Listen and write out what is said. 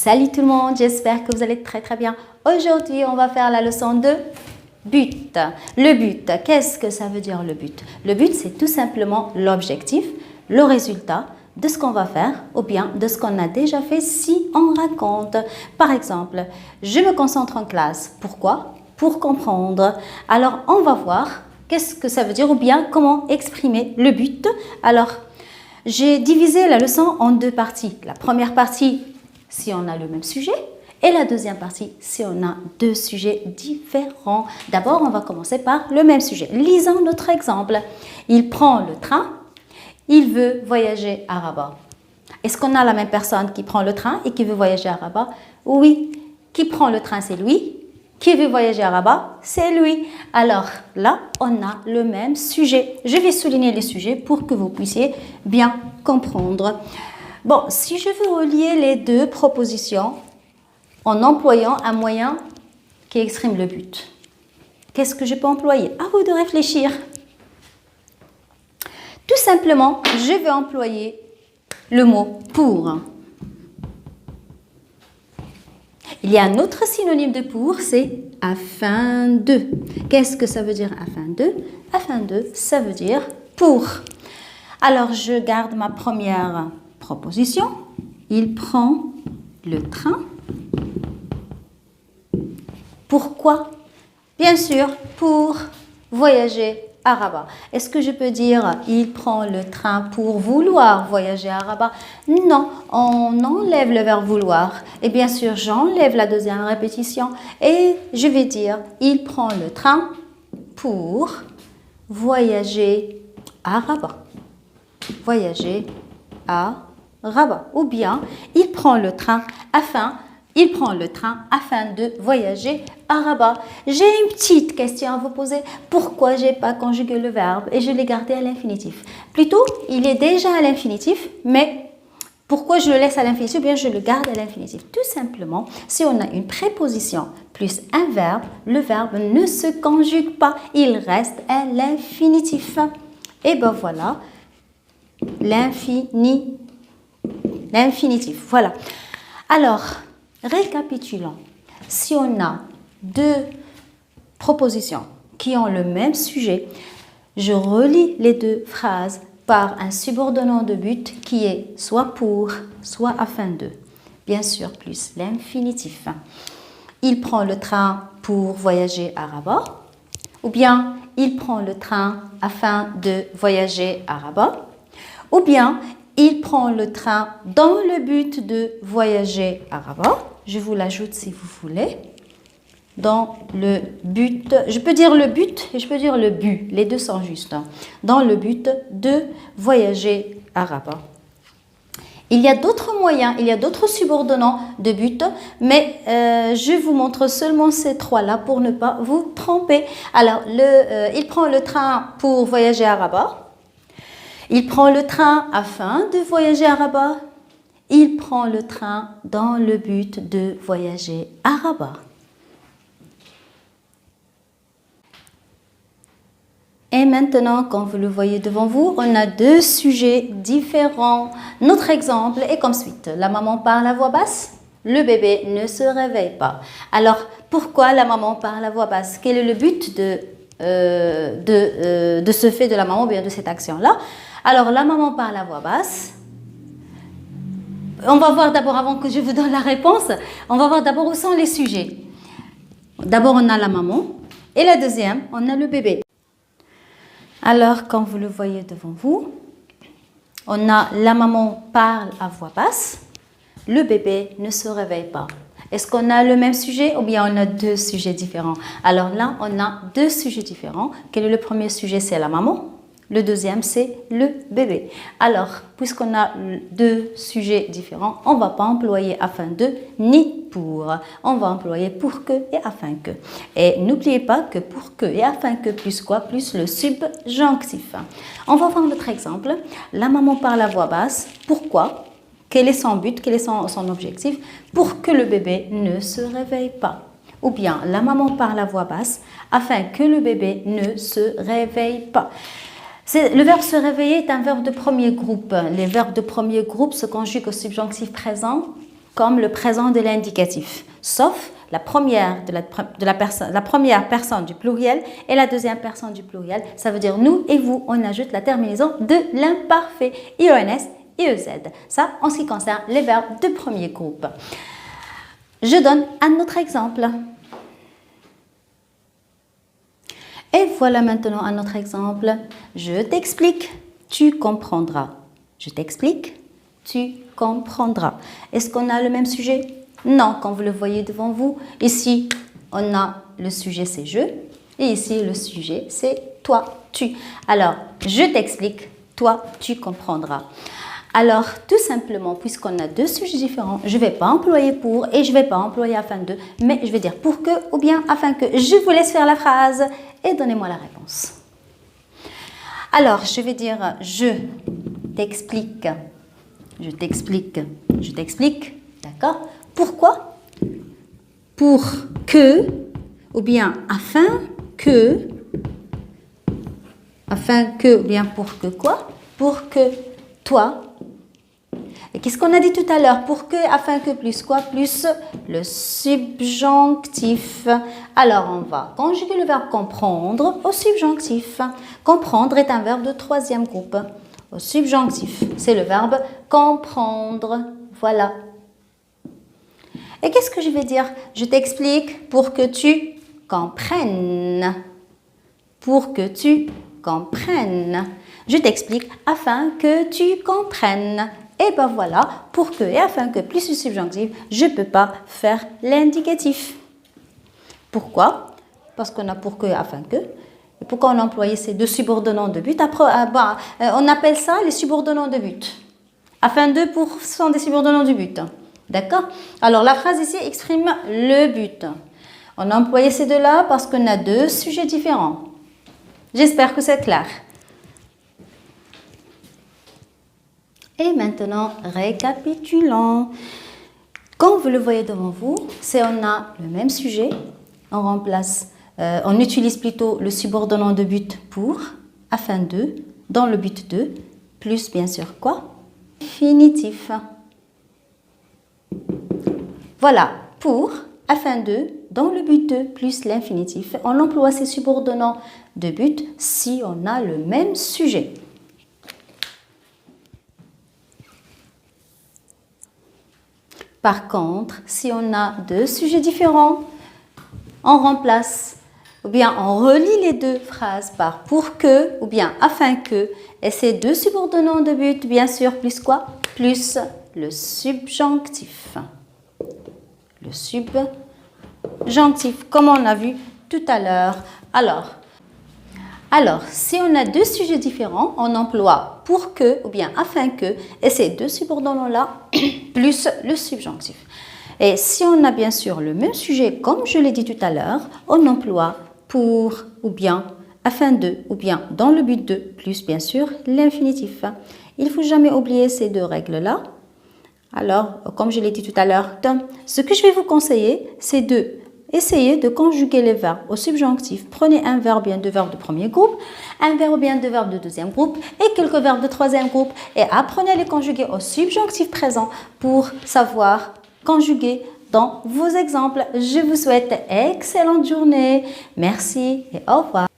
Salut tout le monde, j'espère que vous allez très bien. Aujourd'hui, on va faire la leçon de but. Le but, qu'est-ce que ça veut dire le but? Le but, c'est tout simplement l'objectif, le résultat de ce qu'on va faire ou bien de ce qu'on a déjà fait si on raconte. Par exemple, je me concentre en classe. Pourquoi? Pour comprendre. Alors, on va voir qu'est-ce que ça veut dire ou bien comment exprimer le but. Alors, j'ai divisé la leçon en deux parties. La première partie, si on a le même sujet, et la deuxième partie, si on a deux sujets différents. D'abord, on va commencer par le même sujet. Lisons notre exemple. Il prend le train, il veut voyager à Rabat. Est-ce qu'on a la même personne qui prend le train et qui veut voyager à Rabat? Oui. Qui prend le train, c'est lui. Qui veut voyager à Rabat, c'est lui. Alors là, on a le même sujet. Je vais souligner les sujets pour que vous puissiez bien comprendre. Bon, si je veux relier les deux propositions en employant un moyen qui exprime le but, qu'est-ce que je peux employer? À vous de réfléchir. Tout simplement, je vais employer le mot pour. Il y a un autre synonyme de pour, c'est afin de. Qu'est-ce que ça veut dire afin de? Afin de, ça veut dire pour. Alors, je garde ma première proposition. Il prend le train. Pourquoi? Bien sûr, pour voyager à Rabat. Est-ce que je peux dire il prend le train pour vouloir voyager à Rabat? Non, on enlève le verbe vouloir. Et bien sûr, j'enlève la deuxième répétition et je vais dire il prend le train pour voyager à Rabat. Voyager à Rabat. Ou bien il prend le train afin de voyager à Rabat. J'ai une petite question à vous poser. Pourquoi je n'ai pas conjugué le verbe et je l'ai gardé à l'infinitif? Plutôt, il est déjà à l'infinitif, mais pourquoi je le laisse à l'infinitif ou bien je le garde à l'infinitif? Tout simplement, si on a une préposition plus un verbe, le verbe ne se conjugue pas. Il reste à l'infinitif. Et ben voilà, l'infinitif. Voilà. Alors, récapitulons. Si on a deux propositions qui ont le même sujet, je relie les deux phrases par un subordonnant de but qui est soit pour, soit afin de. Bien sûr, plus l'infinitif. Il prend le train pour voyager à Rabat. Ou bien, il prend le train afin de voyager à Rabat. Ou bien, il prend le train dans le but de voyager à Rabat. Je vous l'ajoute si vous voulez. Dans le but, je peux dire le but et je peux dire le but. Les deux sont justes. Dans le but de voyager à Rabat. Il y a d'autres moyens, il y a d'autres subordonnants de but, mais je vous montre seulement ces trois-là pour ne pas vous tromper. Alors, il prend le train pour voyager à Rabat. Il prend le train afin de voyager à Rabat. Il prend le train dans le but de voyager à Rabat. Et maintenant, quand vous le voyez devant vous, on a deux sujets différents. Notre exemple est comme suit. La maman parle à voix basse, le bébé ne se réveille pas. Alors, pourquoi la maman parle à voix basse? Quel est le but de ce fait de la maman ou bien de cette action-là? Alors, la maman parle à voix basse. On va voir d'abord, avant que je vous donne la réponse, on va voir d'abord où sont les sujets. D'abord, on a la maman et la deuxième, on a le bébé. Alors, quand vous le voyez devant vous, on a la maman parle à voix basse, le bébé ne se réveille pas. Est-ce qu'on a le même sujet ou bien on a deux sujets différents? Alors là, on a deux sujets différents. Quel est le premier sujet? C'est la maman. Le deuxième, c'est le bébé. Alors, puisqu'on a deux sujets différents, on ne va pas employer afin de ni pour. On va employer pour que et afin que. Et n'oubliez pas que pour que et afin que plus quoi? Plus le subjonctif. On va voir notre exemple. La maman parle à voix basse. Pourquoi? Quel est son but? Quel est son objectif? Pour que le bébé ne se réveille pas. Ou bien, la maman parle à voix basse afin que le bébé ne se réveille pas. Le verbe se réveiller est un verbe de premier groupe. Les verbes de premier groupe se conjuguent au subjonctif présent comme le présent de l'indicatif, sauf la première personne du pluriel et la deuxième personne du pluriel. Ça veut dire nous et vous. On ajoute la terminaison de l'imparfait, IONS, IEZ. Ça, en ce qui concerne les verbes de premier groupe. Je donne un autre exemple. Et voilà maintenant un autre exemple. Je t'explique, tu comprendras. Je t'explique, tu comprendras. Est-ce qu'on a le même sujet? Non, comme vous le voyez devant vous. Ici, on a le sujet, c'est je. Et ici, le sujet, c'est toi, tu. Alors, je t'explique, toi, tu comprendras. Alors, tout simplement, puisqu'on a deux sujets différents, je ne vais pas employer pour et je ne vais pas employer afin de, mais je vais dire pour que ou bien afin que. Je vous laisse faire la phrase et donnez-moi la réponse. Alors, je vais dire je t'explique, je t'explique, je t'explique, d'accord? Pourquoi? Pour que, ou bien afin que, ou bien pour que quoi? Pour que toi. Et qu'est-ce qu'on a dit tout à l'heure? Pour que, afin que, plus quoi? Plus le subjonctif. Alors, on va conjuguer le verbe comprendre au subjonctif. Comprendre est un verbe de troisième groupe. Au subjonctif, c'est le verbe comprendre. Voilà. Et qu'est-ce que je vais dire? Je t'explique pour que tu comprennes. Pour que tu comprennes. Je t'explique afin que tu comprennes. Et ben voilà, pour que et afin que plus le subjonctif, je ne peux pas faire l'indicatif. Pourquoi? Parce qu'on a pour que et afin que. Et pourquoi on a employé ces deux subordonnants de but? Après, on appelle ça les subordonnants de but. Afin de sont des subordonnants du but. D'accord? Alors, la phrase ici exprime le but. On a employé ces deux-là parce qu'on a deux sujets différents. J'espère que c'est clair. Et maintenant, récapitulons. Comme vous le voyez devant vous, on a le même sujet. On utilise plutôt le subordonnant de but pour, afin de, dans le but de, plus bien sûr quoi? Infinitif. Voilà, pour, afin de, dans le but de, plus l'infinitif. On emploie ces subordonnants de but si on a le même sujet. Par contre, si on a deux sujets différents, on remplace ou bien on relie les deux phrases par pour que ou bien afin que. Et ces deux subordonnants de but, bien sûr, plus quoi? Plus le subjonctif. Le subjonctif, comme on a vu tout à l'heure. Alors, si on a deux sujets différents, on emploie pour que ou bien afin que, et ces deux subordonnants-là, plus le subjonctif. Et si on a bien sûr le même sujet, comme je l'ai dit tout à l'heure, on emploie pour ou bien afin de ou bien dans le but de, plus bien sûr l'infinitif. Il ne faut jamais oublier ces deux règles-là. Alors, comme je l'ai dit tout à l'heure, ce que je vais vous conseiller, c'est de essayer de conjuguer les verbes au subjonctif. Prenez un verbe bien deux verbes de premier groupe, un verbe bien deux verbes de deuxième groupe et quelques verbes de troisième groupe et apprenez à les conjuguer au subjonctif présent pour savoir conjuguer dans vos exemples. Je vous souhaite excellente journée. Merci et au revoir.